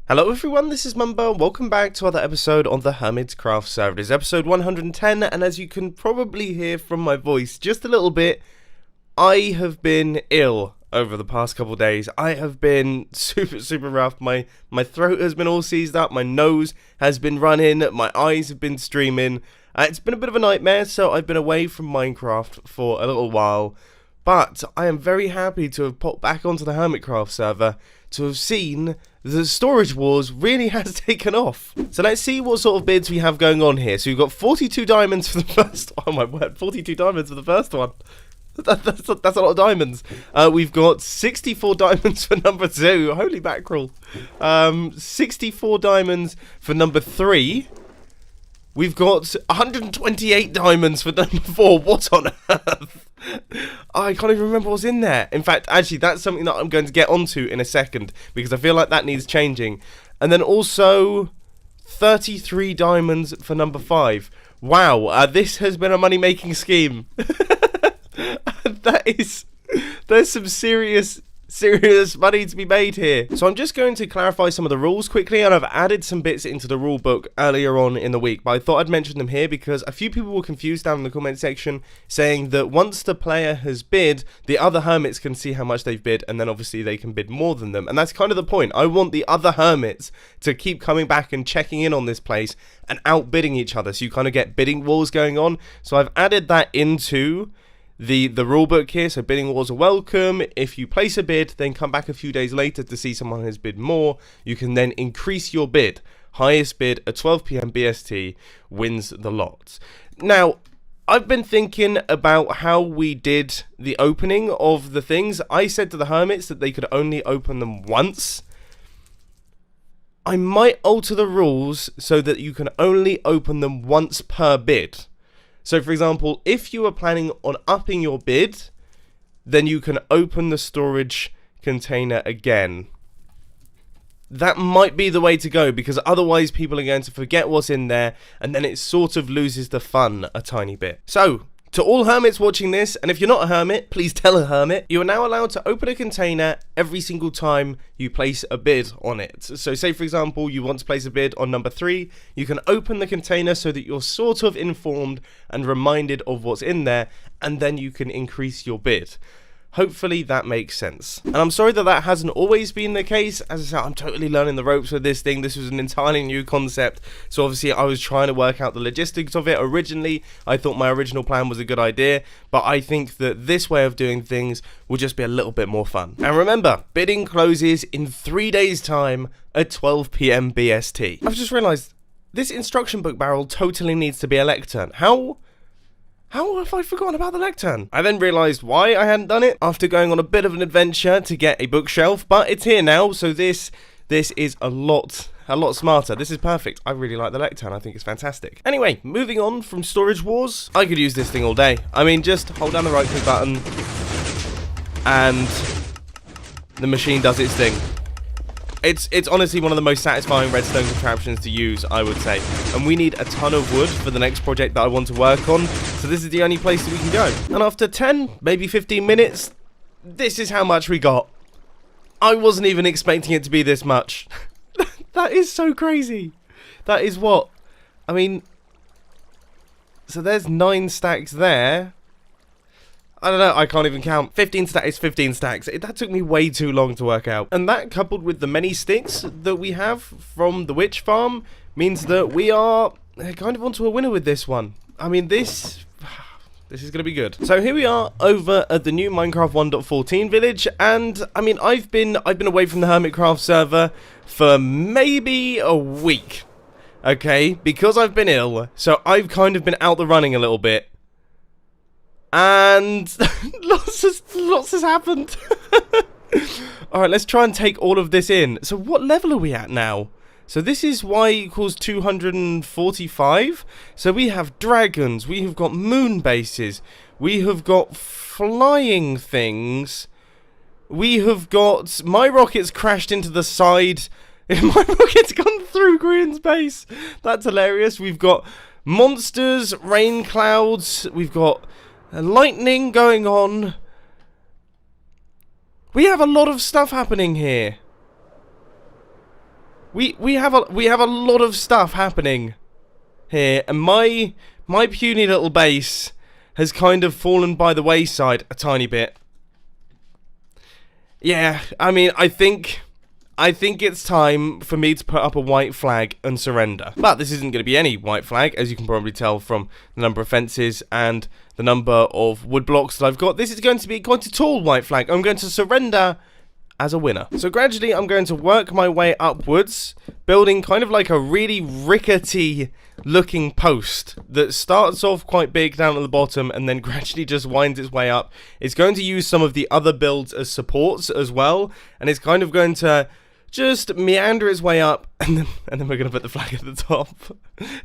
Hello everyone, this is Mumbo, and welcome back to another episode on the Hermitcraft server. It is episode 110, and as you can probably hear from my voice just a little bit, I have been ill over the past couple of days. I have been super rough. My throat has been all seized up, my nose has been running, my eyes have been streaming. It's been a bit of a nightmare, so I've been away from Minecraft for a little while. But I am very happy to have popped back onto the Hermitcraft server to have seen the Storage Wars really has taken off. So let's see what sort of bids we have going on here. So we've got 42 diamonds for the first... Oh my word, 42 diamonds for the first one. That's a lot of diamonds. We've got 64 diamonds for number 2. Holy mackerel. 64 diamonds for number 3. We've got 128 diamonds for number 4. What on earth? I can't even remember what's in there. In fact, actually, that's something that I'm going to get onto in a second, because I feel like that needs changing. And then also 33 diamonds for number 5. Wow, this has been a money-making scheme. There's some serious money to be made here. So I'm just going to clarify some of the rules quickly, and I've added some bits into the rule book earlier on in the week, but I thought I'd mention them here because a few people were confused down in the comment section, saying that once the player has bid, the other hermits can see how much they've bid, and then obviously they can bid more than them. And that's kind of the point. I want the other hermits to keep coming back and checking in on this place and outbidding each other, so you kind of get bidding wars going on. So I've added that into the rulebook here. So bidding wars are welcome. If you place a bid, then come back a few days later to see someone has bid more, you can then increase your bid. Highest bid at 12 PM BST wins the lot. Now, I've been thinking about how we did the opening of the things. I said to the hermits that they could only open them once. I might alter the rules so that you can only open them once per bid. So, for example, if you are planning on upping your bid, then you can open the storage container again. That might be the way to go, because otherwise people are going to forget what's in there, and then it sort of loses the fun a tiny bit. So, to all hermits watching this, and if you're not a hermit, please tell a hermit, you are now allowed to open a container every single time you place a bid on it. So say, for example, you want to place a bid on number 3, you can open the container so that you're sort of informed and reminded of what's in there, and then you can increase your bid. Hopefully that makes sense. And I'm sorry that that hasn't always been the case. As I said, I'm totally learning the ropes with this thing. This was an entirely new concept. So obviously I was trying to work out the logistics of it. Originally, I thought my original plan was a good idea, but I think that this way of doing things will just be a little bit more fun. And remember, bidding closes in 3 days' time at 12 PM BST. I've just realized this instruction book barrel totally needs to be a lectern. How have I forgotten about the lectern? I then realised why I hadn't done it after going on a bit of an adventure to get a bookshelf, but it's here now, so this is a lot smarter. This is perfect. I really like the lectern. I think it's fantastic. Anyway, moving on from Storage Wars, I could use this thing all day. I mean, just hold down the right click button and the machine does its thing. It's honestly one of the most satisfying redstone contraptions to use, I would say. And we need a ton of wood for the next project that I want to work on, so this is the only place that we can go. And after 10, maybe 15 minutes, this is how much we got. I wasn't even expecting it to be this much. That is so crazy. That is what? I mean, so there's 9 stacks there. I don't know, I can't even count. 15 stacks is 15 stacks. That took me way too long to work out. And that, coupled with the many sticks that we have from the witch farm, means that we are kind of onto a winner with this one. I mean, this is going to be good. So here we are over at the new Minecraft 1.14 village, and I mean, I've been away from the Hermitcraft server for maybe a week. Okay, because I've been ill, so I've kind of been out the running a little bit. And lots has happened. Alright, let's try and take all of this in. So what level are we at now? So this is y equals 245. So we have dragons, we have got moon bases, we have got flying things, we have got... My rocket's crashed into the side. My rocket's gone through Green's base. That's hilarious. We've got monsters, rain clouds, we've got... lightning going on. We have a lot of stuff happening here. we have a lot of stuff happening here, and my puny little base has kind of fallen by the wayside a tiny bit. Yeah, I mean, I think it's time for me to put up a white flag and surrender. But this isn't going to be any white flag, as you can probably tell from the number of fences and the number of wood blocks that I've got. This is going to be quite a tall white flag. I'm going to surrender as a winner. So gradually I'm going to work my way upwards, building kind of like a really rickety looking post that starts off quite big down at the bottom and then gradually just winds its way up. It's going to use some of the other builds as supports as well, and it's kind of going to just meander its way up, and then we're going to put the flag at the top.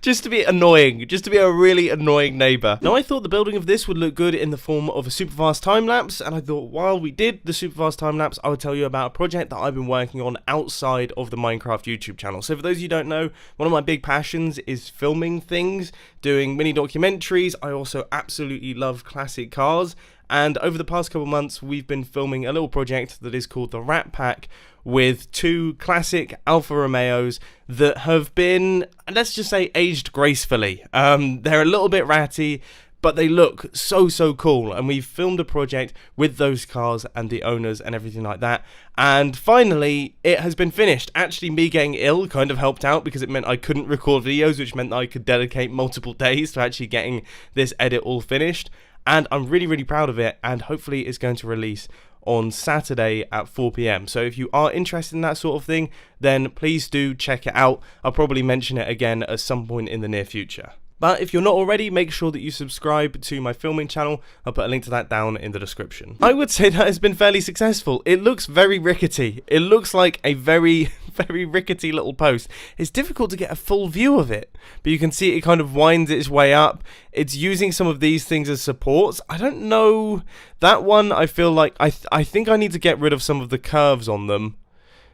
Just to be annoying, just to be a really annoying neighbour. Now, I thought the building of this would look good in the form of a super fast time lapse, and I thought while we did the super fast time lapse, I would tell you about a project that I've been working on outside of the Minecraft YouTube channel. So for those of you who don't know, one of my big passions is filming things, doing mini documentaries. I also absolutely love classic cars, and over the past couple months, we've been filming a little project that is called the Rat Pack, with 2 classic Alfa Romeos that have been, let's just say, aged gracefully. They're a little bit ratty, but they look so cool, and we've filmed a project with those cars and the owners and everything like that, and finally it has been finished. Actually, me getting ill kind of helped out because it meant I couldn't record videos, which meant that I could dedicate multiple days to actually getting this edit all finished, and I'm really proud of it, and hopefully it's going to release on Saturday at 4 PM. So if you are interested in that sort of thing, then please do check it out. I'll probably mention it again at some point in the near future. But if you're not already, make sure that you subscribe to my filming channel. I'll put a link to that down in the description. I would say that has been fairly successful. It looks very rickety. It looks like a very rickety little post. It's difficult to get a full view of it, but you can see it kind of winds its way up. It's using some of these things as supports. I don't know. That one, I feel like, I think I need to get rid of some of the curves on them,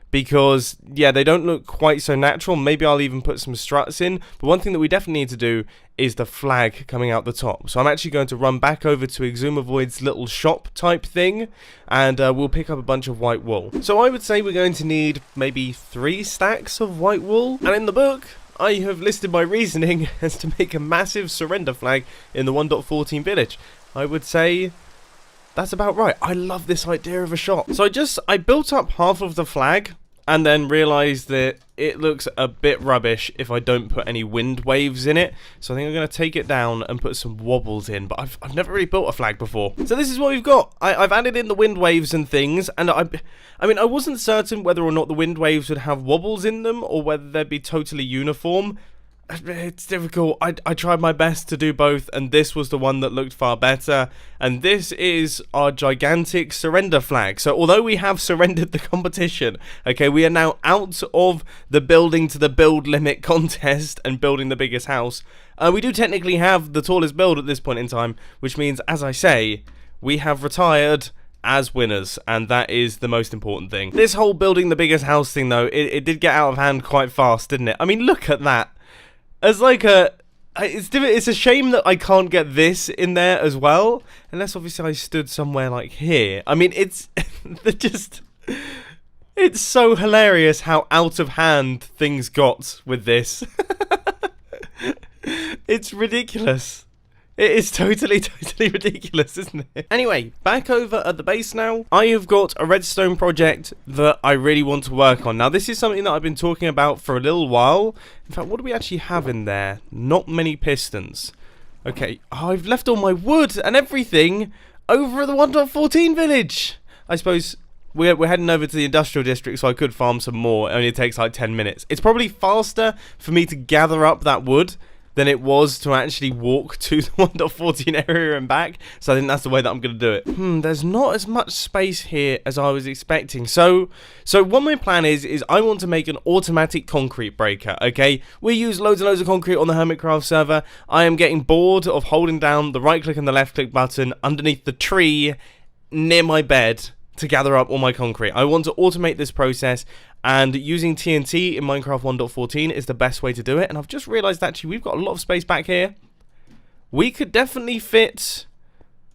because, yeah, they don't look quite so natural. Maybe I'll even put some struts in. But one thing that we definitely need to do is the flag coming out the top. So I'm actually going to run back over to Exumavoid's little shop type thing, and we'll pick up a bunch of white wool. So I would say we're going to need maybe 3 stacks of white wool. And in the book, I have listed my reasoning as to make a massive surrender flag in the 1.14 village. I would say that's about right. I love this idea of a shop. So I built up half of the flag and then realized that it looks a bit rubbish if I don't put any wind waves in it. So I think I'm going to take it down and put some wobbles in. But I've never really built a flag before. So this is what we've got. I've added in the wind waves and things. And I mean, I wasn't certain whether or not the wind waves would have wobbles in them or whether they'd be totally uniform. It's difficult. I tried my best to do both, and this was the one that looked far better. And this is our gigantic surrender flag. So although we have surrendered the competition, okay, we are now out of the building to the build limit contest and building the biggest house. We do technically have the tallest build at this point in time, which means, as I say, we have retired as winners, and that is the most important thing. This whole building the biggest house thing, though, it did get out of hand quite fast, didn't it? I mean, look at that. As like it's a shame that I can't get this in there as well, unless obviously I stood somewhere like here. I mean, it's it's so hilarious how out of hand things got with this. It's ridiculous. It is totally ridiculous, isn't it? Anyway, back over at the base now. I have got a redstone project that I really want to work on. Now, this is something that I've been talking about for a little while. In fact, what do we actually have in there? Not many pistons. Okay, I've left all my wood and everything over at the 1.14 village. I suppose we're heading over to the industrial district, so I could farm some more. It only takes like 10 minutes. It's probably faster for me to gather up that wood than it was to actually walk to the 1.14 area and back. So I think that's the way that I'm going to do it. There's not as much space here as I was expecting. So what my plan is I want to make an automatic concrete breaker, okay? We use loads and loads of concrete on the Hermitcraft server. I am getting bored of holding down the right click and the left click button underneath the tree near my bed to gather up all my concrete. I want to automate this process, and using TNT in Minecraft 1.14 is the best way to do it. And I've just realized actually we've got a lot of space back here. We could definitely fit,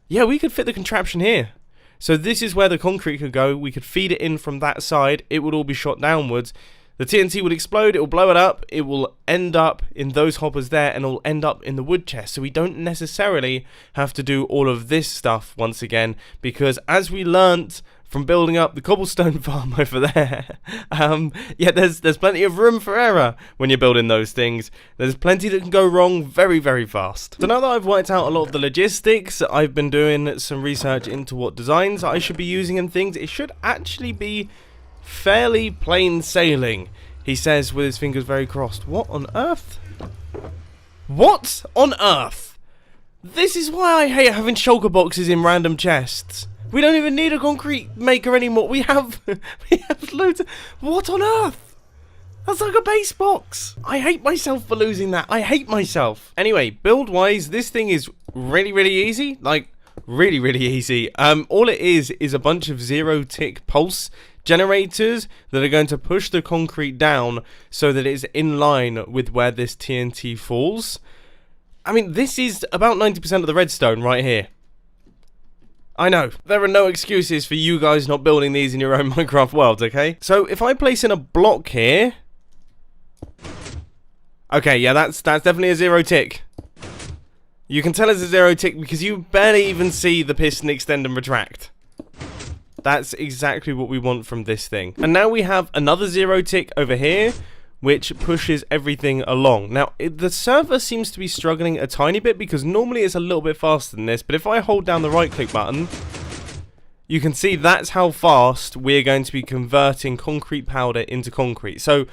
yeah, we could fit the contraption here. So this is where the concrete could go. We could feed it in from that side. It would all be shot downwards. The TNT will explode, it will blow it up, it will end up in those hoppers there, and it will end up in the wood chest. So we don't necessarily have to do all of this stuff once again, because as we learnt from building up the cobblestone farm over there, yeah, there's plenty of room for error when you're building those things. There's plenty that can go wrong very, very fast. So now that I've worked out a lot of the logistics, I've been doing some research into what designs I should be using and things. It should actually be fairly plain sailing, he says with his fingers very crossed. What on earth? What on earth? This is why I hate having shulker boxes in random chests. We don't even need a concrete maker anymore. We have loads of... What on earth? That's like a base box. I hate myself for losing that. I hate myself. Anyway, build-wise, this thing is really, really easy. Like, really, really easy. All it is a bunch of zero-tick pulse generators that are going to push the concrete down so that it's in line with where this TNT falls. I mean, this is about 90% of the redstone right here. I know, there are no excuses for you guys not building these in your own Minecraft worlds, okay? So, if I place in a block here... Okay, yeah, that's definitely a zero tick. You can tell it's a zero tick because you barely even see the piston extend and retract. That's exactly what we want from this thing. And now we have another zero tick over here, which pushes everything along. Now, the server seems to be struggling a tiny bit because normally it's a little bit faster than this, but if I hold down the right-click button, you can see that's how fast we're going to be converting concrete powder into concrete. So,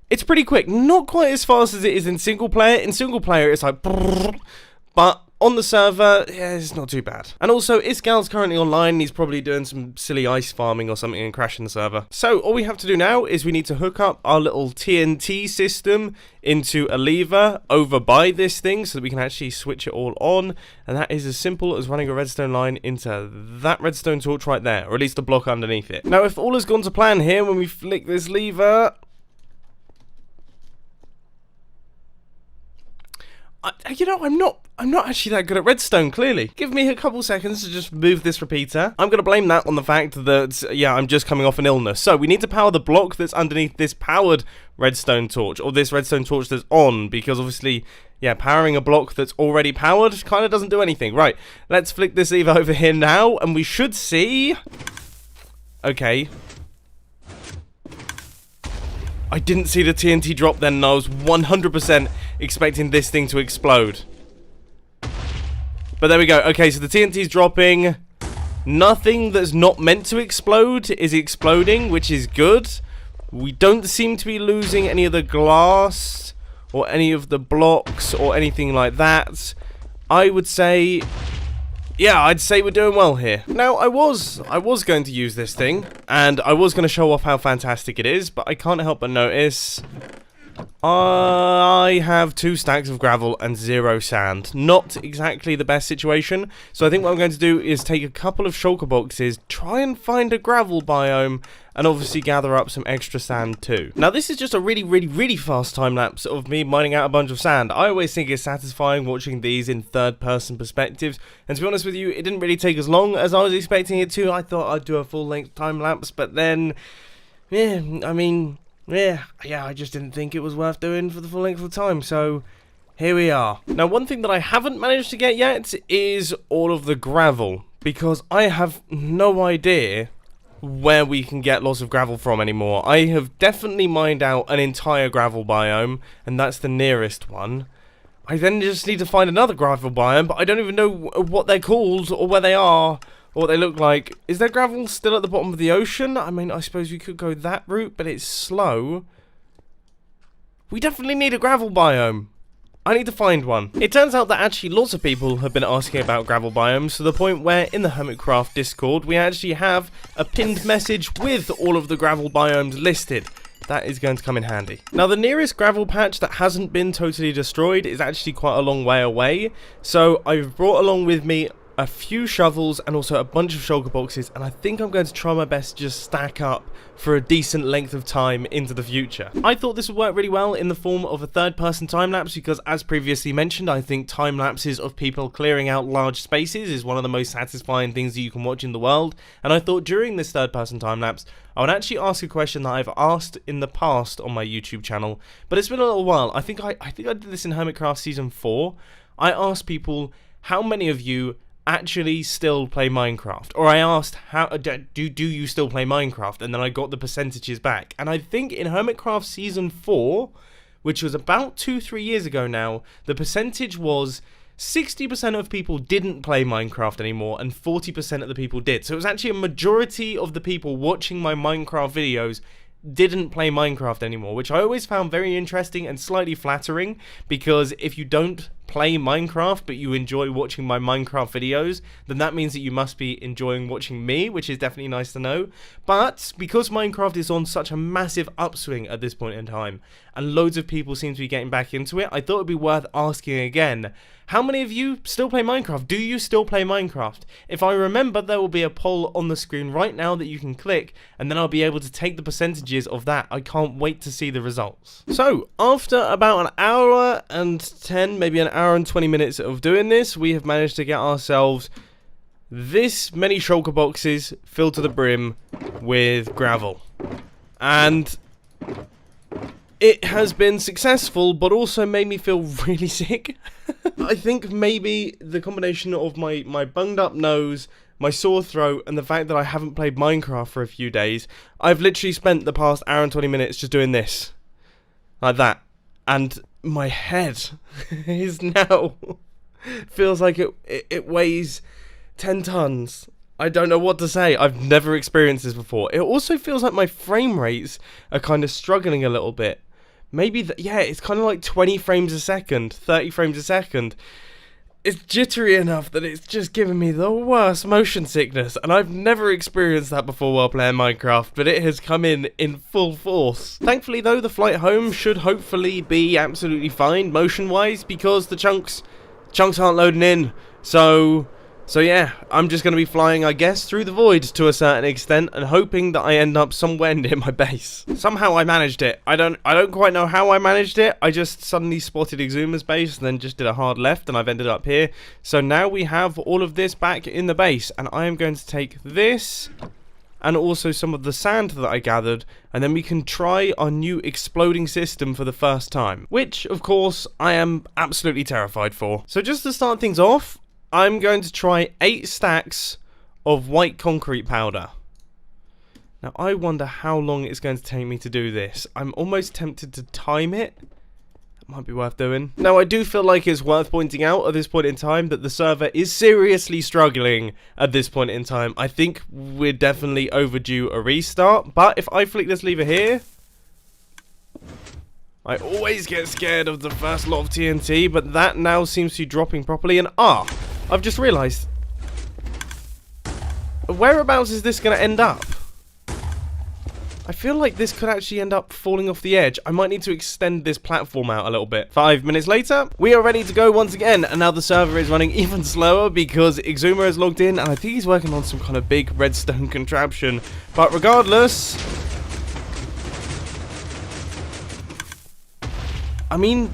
it's pretty quick. Not quite as fast as it is in single player. In single player, it's like... But on the server, yeah, it's not too bad. And also, Isgal's currently online. He's probably doing some silly ice farming or something and crashing the server. So, all we have to do now is we need to hook up our little TNT system into a lever over by this thing so that we can actually switch it all on. And that is as simple as running a redstone line into that redstone torch right there, or at least a block underneath it. Now, if all has gone to plan here, when we flick this lever... you know, I'm not actually that good at redstone, clearly. Give me a couple seconds to just move this repeater. I'm going to blame that on the fact that, yeah, I'm just coming off an illness. So, we need to power the block that's underneath this powered redstone torch, or this redstone torch that's on, because obviously, yeah, powering a block that's already powered kind of doesn't do anything. Right, let's flick this lever over here now, and we should see... Okay. I didn't see the TNT drop then, and I was 100% expecting this thing to explode. But there we go. Okay, so the TNT's dropping. Nothing that's not meant to explode is exploding, which is good. We don't seem to be losing any of the glass or any of the blocks or anything like that. I would say... Yeah, I'd say we're doing well here. Now, I was going to use this thing, and I was going to show off how fantastic it is, but I can't help but notice I have 2 stacks of gravel and 0 sand. Not exactly the best situation, so I think what I'm going to do is take a couple of shulker boxes, try and find a gravel biome, and obviously gather up some extra sand too. Now, this is just a really, really, really fast time-lapse of me mining out a bunch of sand. I always think it's satisfying watching these in third-person perspectives, and to be honest with you, it didn't really take as long as I was expecting it to. I thought I'd do a full-length time-lapse, but then, yeah, I mean... Yeah, I just didn't think it was worth doing for the full length of time, so here we are. Now, one thing that I haven't managed to get yet is all of the gravel, because I have no idea where we can get lots of gravel from anymore. I have definitely mined out an entire gravel biome, and that's the nearest one. I then just need to find another gravel biome, but I don't even know what they're called, or where they are, or what they look like. Is there gravel still at the bottom of the ocean? I mean, I suppose we could go that route, but it's slow. We definitely need a gravel biome. I need to find one. It turns out that actually lots of people have been asking about gravel biomes, to the point where in the Hermitcraft Discord, we actually have a pinned message with all of the gravel biomes listed. That is going to come in handy. Now, the nearest gravel patch that hasn't been totally destroyed is actually quite a long way away, so I've brought along with me a few shovels, and also a bunch of shulker boxes, and I think I'm going to try my best to just stack up for a decent length of time into the future. I thought this would work really well in the form of a third-person time-lapse because, as previously mentioned, I think time-lapses of people clearing out large spaces is one of the most satisfying things that you can watch in the world, and I thought during this third-person time-lapse I would actually ask a question that I've asked in the past on my YouTube channel, but it's been a little while. I think I did this in Hermitcraft Season 4. I asked people, how many of you actually still play Minecraft? Or I asked, how do you still play Minecraft? And then I got the percentages back. And I think in Hermitcraft Season 4, which was about 2-3 years ago now, the percentage was 60% of people didn't play Minecraft anymore and 40% of the people did. So it was actually a majority of the people watching my Minecraft videos didn't play Minecraft anymore, which I always found very interesting and slightly flattering, because if you don't play Minecraft but you enjoy watching my Minecraft videos, then that means that you must be enjoying watching me, which is definitely nice to know. But because Minecraft is on such a massive upswing at this point in time and loads of people seem to be getting back into it, I thought it'd be worth asking again, how many of you still play Minecraft? Do you still play Minecraft? If I remember, there will be a poll on the screen right now that you can click, and then I'll be able to take the percentages of that. I can't wait to see the results. So, after about an hour and 10, maybe an hour and 20 minutes of doing this, we have managed to get ourselves this many shulker boxes filled to the brim with gravel. And it has been successful, but also made me feel really sick. I think maybe the combination of my bunged up nose, my sore throat, and the fact that I haven't played Minecraft for a few days, I've literally spent the past hour and 20 minutes just doing this. Like that. And my head is now feels like it weighs 10 tons. I don't know what to say. I've never experienced this before. It also feels like my frame rates are kind of struggling a little bit. Maybe, yeah, it's kind of like 20 frames a second, 30 frames a second. It's jittery enough that it's just giving me the worst motion sickness, and I've never experienced that before while playing Minecraft, but it has come in full force. Thankfully though, the flight home should hopefully be absolutely fine motion-wise, because the chunks aren't loading in, so yeah, I'm just going to be flying, I guess, through the void to a certain extent, and hoping that I end up somewhere near my base. Somehow I managed it. I don't quite know how I managed it. I just suddenly spotted Exuma's base and then just did a hard left, and I've ended up here. So now we have all of this back in the base, and I am going to take this and also some of the sand that I gathered, and then we can try our new exploding system for the first time, which, of course, I am absolutely terrified for. So just to start things off, I'm going to try 8 stacks of white concrete powder. Now, I wonder how long it's going to take me to do this. I'm almost tempted to time it. That might be worth doing. Now, I do feel like it's worth pointing out at this point in time that the server is seriously struggling at this point in time. I think we're definitely overdue a restart, but if I flick this lever here, I always get scared of the first lot of TNT, but that now seems to be dropping properly, and I've just realised, whereabouts is this going to end up? I feel like this could actually end up falling off the edge. I might need to extend this platform out a little bit. 5 minutes later, we are ready to go once again, and now the server is running even slower because Exuma is logged in, and I think he's working on some kind of big redstone contraption. But regardless, I mean,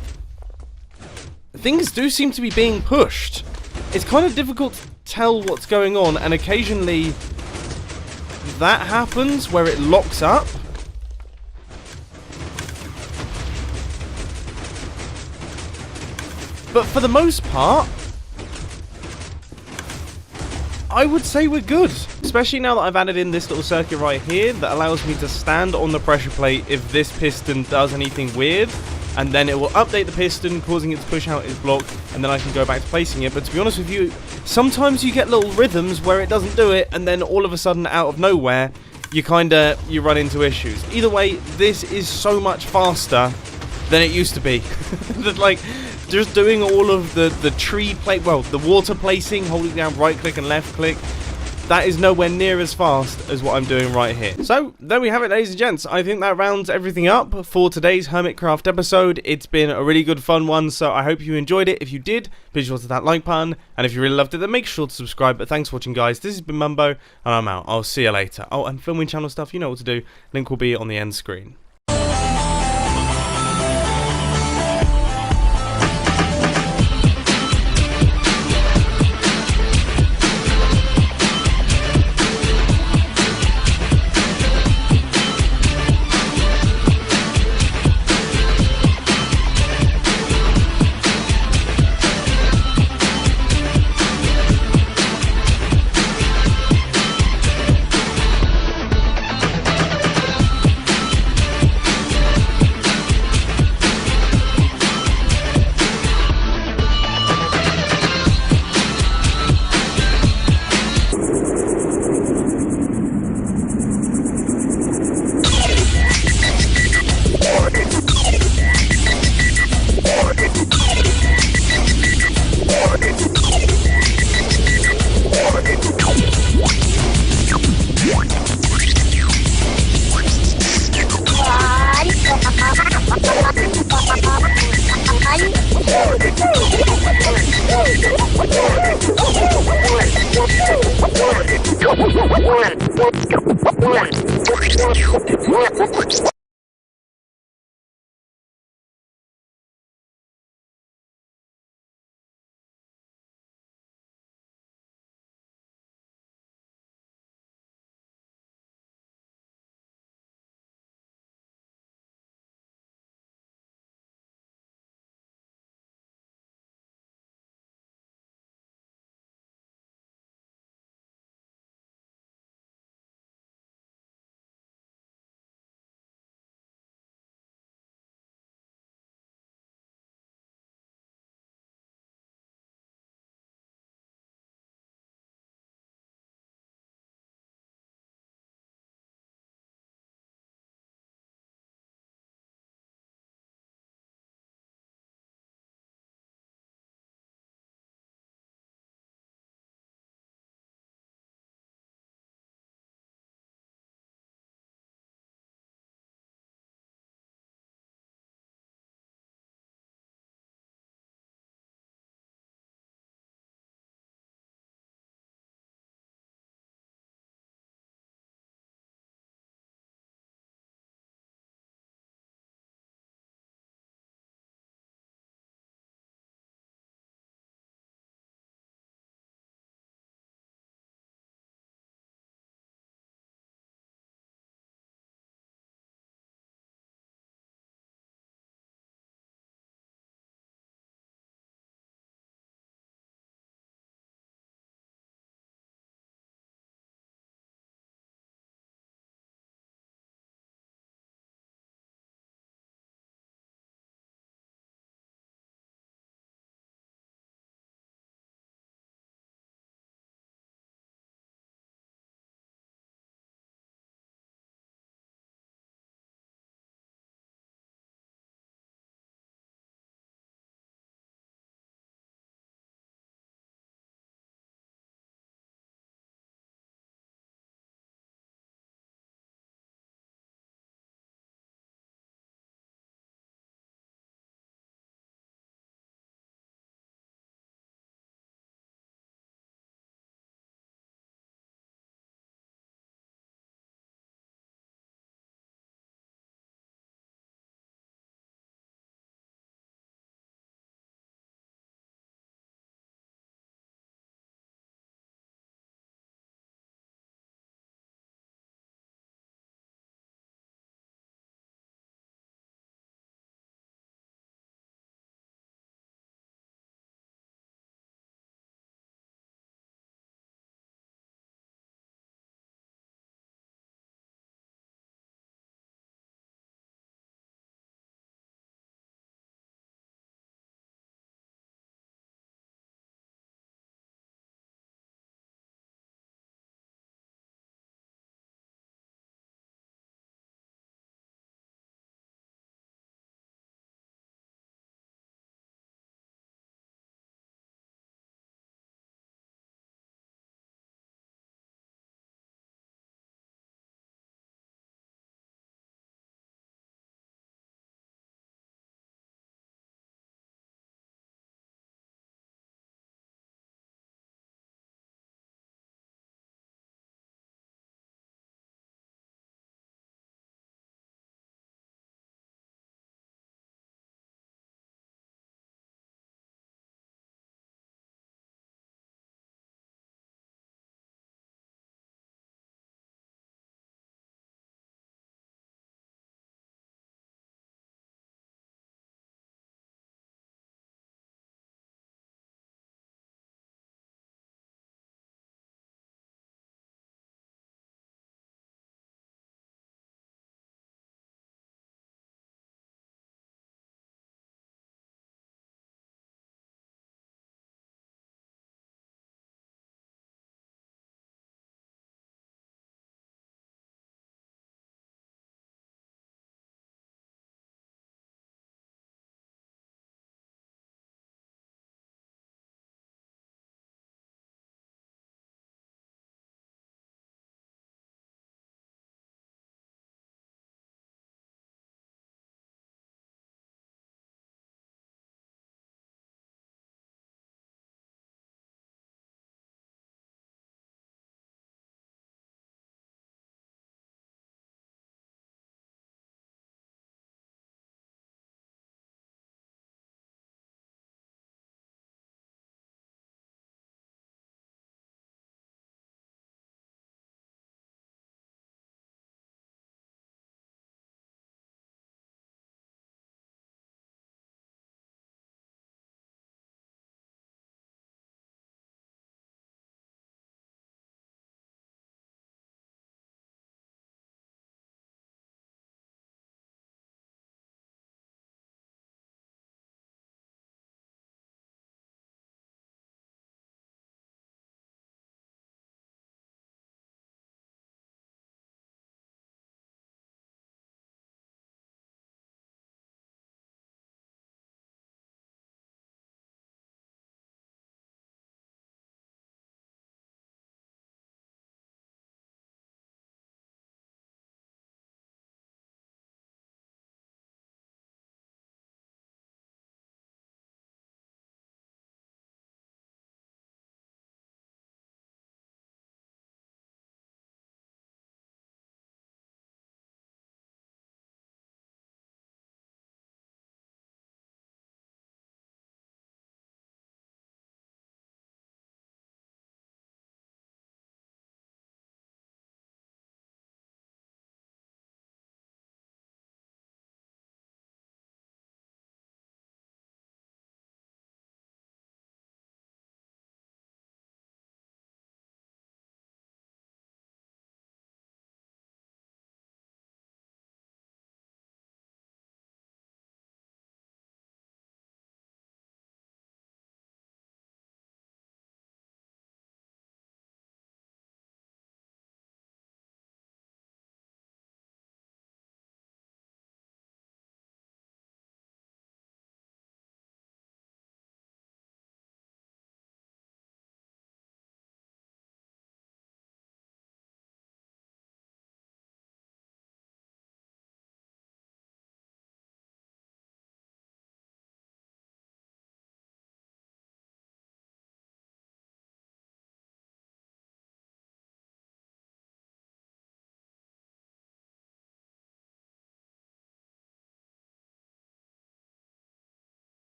things do seem to be being pushed. It's kind of difficult to tell what's going on, and occasionally that happens where it locks up. But for the most part, I would say we're good. Especially now that I've added in this little circuit right here that allows me to stand on the pressure plate if this piston does anything weird. And then it will update the piston, causing it to push out its block, and then I can go back to placing it. But to be honest with you, sometimes you get little rhythms where it doesn't do it, and then all of a sudden, out of nowhere, you run into issues. Either way, this is so much faster than it used to be. Like, just doing all of the tree plate, well, the water placing, holding down right click and left click, that is nowhere near as fast as what I'm doing right here. So there we have it, ladies and gents. I think that rounds everything up for today's Hermitcraft episode. It's been a really good fun one, so I hope you enjoyed it. If you did, be sure to hit that like button, and if you really loved it, then make sure to subscribe. But thanks for watching, guys. This has been Mumbo, and I'm out. I'll see you later. Oh, and filming channel stuff, you know what to do. Link will be on the end screen. One.